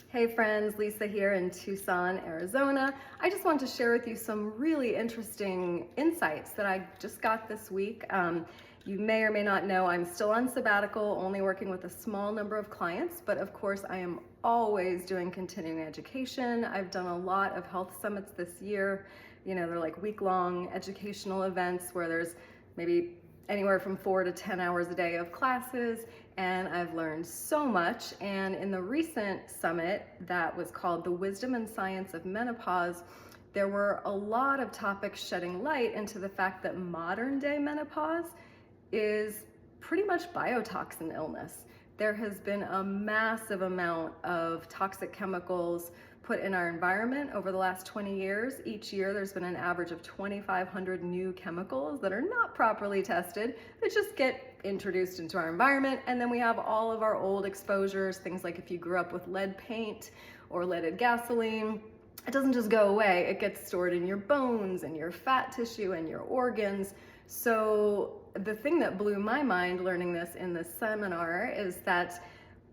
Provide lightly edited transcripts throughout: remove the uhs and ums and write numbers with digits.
Hey friends, Lisa here in Tucson, Arizona. I just want to share with you some really interesting insights that I just got this week. You may or may not know I'm still on sabbatical, only working with a small number of clients, but of course I am always doing continuing education. I've done a lot of health summits this year. You know, they're like week-long educational events where there's maybe anywhere from 4 to 10 hours a day of classes, and I've learned so much. And in the recent summit that was called The Wisdom and Science of Menopause, there were a lot of topics shedding light into the fact that modern day menopause is pretty much biotoxin illness. There has been a massive amount of toxic chemicals put in our environment over the last 20 years. Each year there's been an average of 2,500 new chemicals that are not properly tested that just get introduced into our environment. And then we have all of our old exposures, things like if you grew up with lead paint or leaded gasoline, it doesn't just go away, it gets stored in your bones and your fat tissue and your organs. So the thing that blew my mind learning this in this seminar is that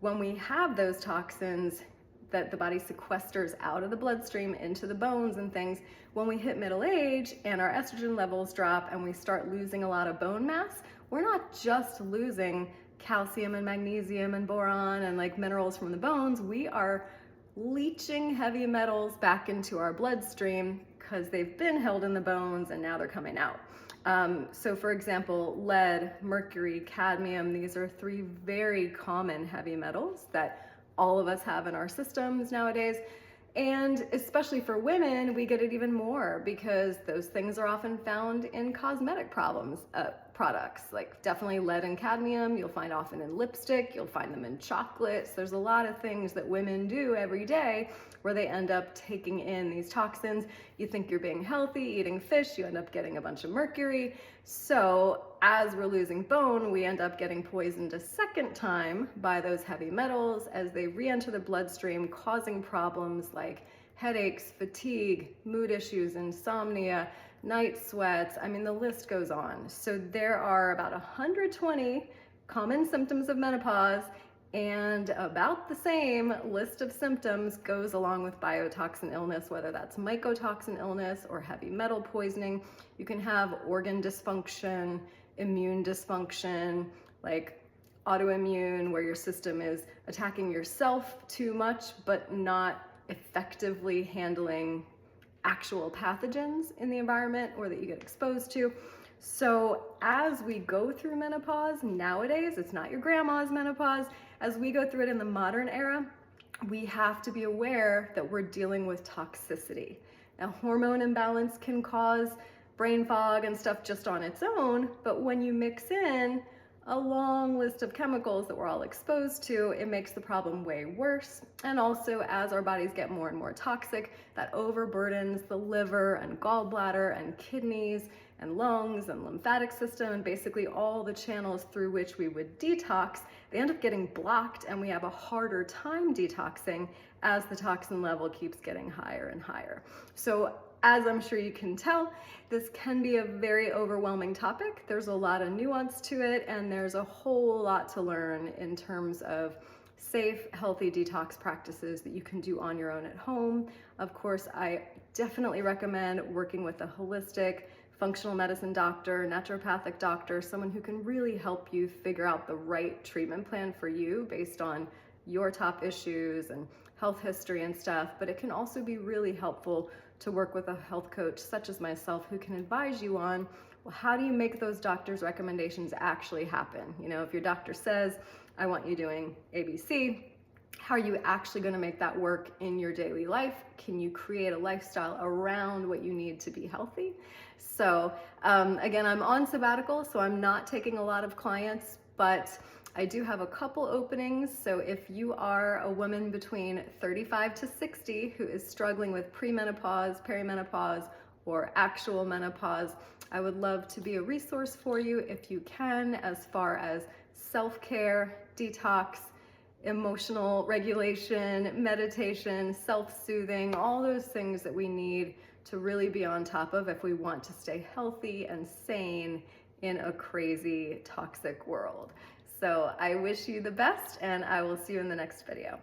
when we have those toxins that the body sequesters out of the bloodstream into the bones and things, when we hit middle age and our estrogen levels drop and we start losing a lot of bone mass, we're not just losing calcium and magnesium and boron and like minerals from the bones, we are leaching heavy metals back into our bloodstream because they've been held in the bones and now they're coming out. So for example, lead, mercury, cadmium, these are 3 very common heavy metals that all of us have in our systems nowadays. And especially for women, we get it even more because those things are often found in cosmetic products, like definitely lead and cadmium. You'll find often in lipstick, you'll find them in chocolates. There's a lot of things that women do every day where they end up taking in these toxins. You think you're being healthy, eating fish, you end up getting a bunch of mercury. So as we're losing bone, we end up getting poisoned a second time by those heavy metals as they re-enter the bloodstream, causing problems like headaches, fatigue, mood issues, insomnia, night sweats. I mean, the list goes on. So there are about 120 common symptoms of menopause, and about the same list of symptoms goes along with biotoxin illness, whether that's mycotoxin illness or heavy metal poisoning. You can have organ dysfunction, immune dysfunction, like autoimmune, where your system is attacking yourself too much, but not effectively handling actual pathogens in the environment or that you get exposed to. So as we go through menopause nowadays, it's not your grandma's menopause, as we go through it in the modern era, we have to be aware that we're dealing with toxicity. Now, hormone imbalance can cause brain fog and stuff just on its own, but when you mix in a long list of chemicals that we're all exposed to, it makes the problem way worse. And also, as our bodies get more and more toxic, that overburdens the liver and gallbladder and kidneys and lungs and lymphatic system and basically all the channels through which we would detox. They end up getting blocked and we have a harder time detoxing as the toxin level keeps getting higher and higher. So as I'm sure you can tell, this can be a very overwhelming topic. There's a lot of nuance to it, and there's a whole lot to learn in terms of safe, healthy detox practices that you can do on your own at home. Of course, I definitely recommend working with a holistic, functional medicine doctor, naturopathic doctor, someone who can really help you figure out the right treatment plan for you based on your top issues and health history and stuff. But it can also be really helpful to work with a health coach such as myself who can advise you on, well, how do you make those doctor's recommendations actually happen? You know, if your doctor says, I want you doing ABC, how are you actually going to make that work in your daily life? Can you create a lifestyle around what you need to be healthy? So again, I'm on sabbatical, so I'm not taking a lot of clients, but I do have a couple openings. So if you are a woman between 35 to 60 who is struggling with premenopause, perimenopause, or actual menopause, I would love to be a resource for you if you can, as far as self-care, detox, emotional regulation, meditation, self-soothing, all those things that we need to really be on top of if we want to stay healthy and sane in a crazy, toxic world. So I wish you the best, and I will see you in the next video.